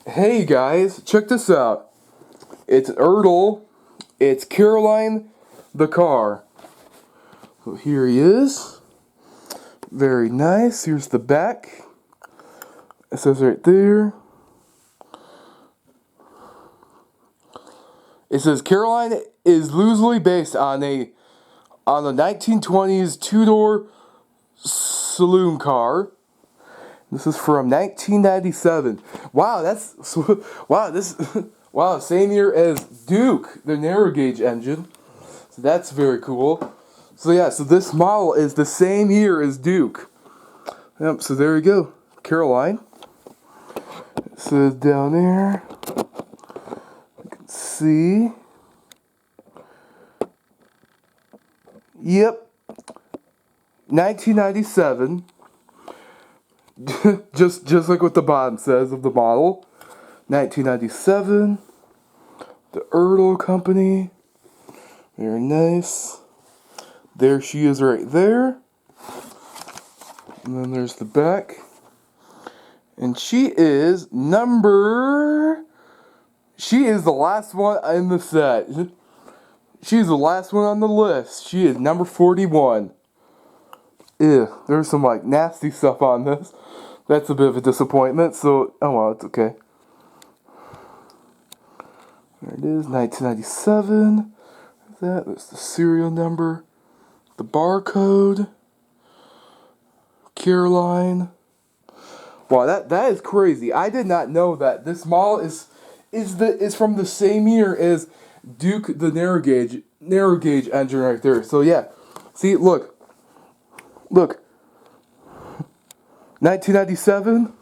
Hey guys, check this out. It's Ertl. It's Caroline the car. So here he is. Very nice. Here's the back. It says right there. It says Caroline is loosely based on the 1920s two-door saloon car. This is from 1997. Wow, wow, same year as Duke, the narrow gauge engine. So that's very cool. So yeah, so this model is the same year as Duke. Yep, so there you go. Caroline. It says down there. You can see. Yep. 1997. just like what the bottom says of the model. 1997. The Ertl company. Very nice. There she is right there. And then there's the back. And she is the last one in the set. She's the last one on the list. She is number 41. Ew, there's some like nasty stuff on this. That's a bit of a disappointment, so, oh well, it's okay. There it is, 1997. That's the serial number. The barcode. Caroline. Wow, that is crazy. I did not know that this model is from the same year as Duke, the narrow gauge engine right there. So yeah, see, look. 1997.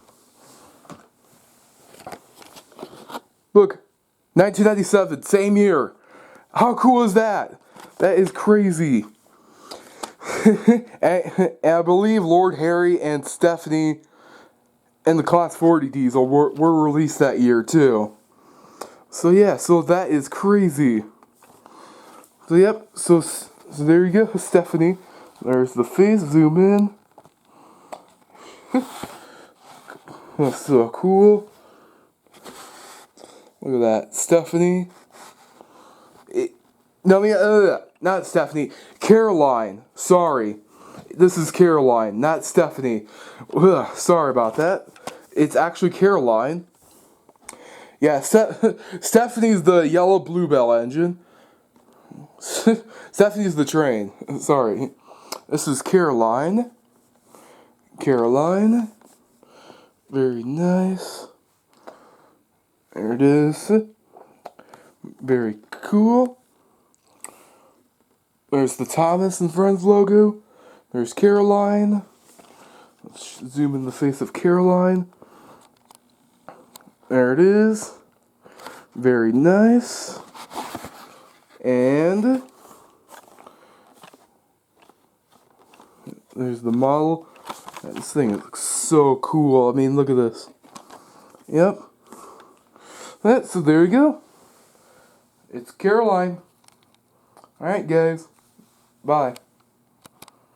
Look, 1997, same year. How cool is that? That is crazy. and I believe Lord Harry and Stephanie and the Class 40 diesel were released that year too. So yeah, so that is crazy. So yep, so there you go, Stephanie. There's the face, zoom in. That's so cool. Look at that, Stephanie. Not Stephanie. Caroline. Sorry. This is Caroline, not Stephanie. Ugh, sorry about that. It's actually Caroline. Yeah, Stephanie's the yellow bluebell engine. Stephanie's the train. Sorry. This is Caroline. Caroline. Very nice. There it is. Very cool. There's the Thomas and Friends logo. There's Caroline. Let's zoom in the face of Caroline. There it is. Very nice. And there's the model. This thing looks so cool. I mean, look at this. Yep. So there you go. It's Caroline. Alright, guys. Bye.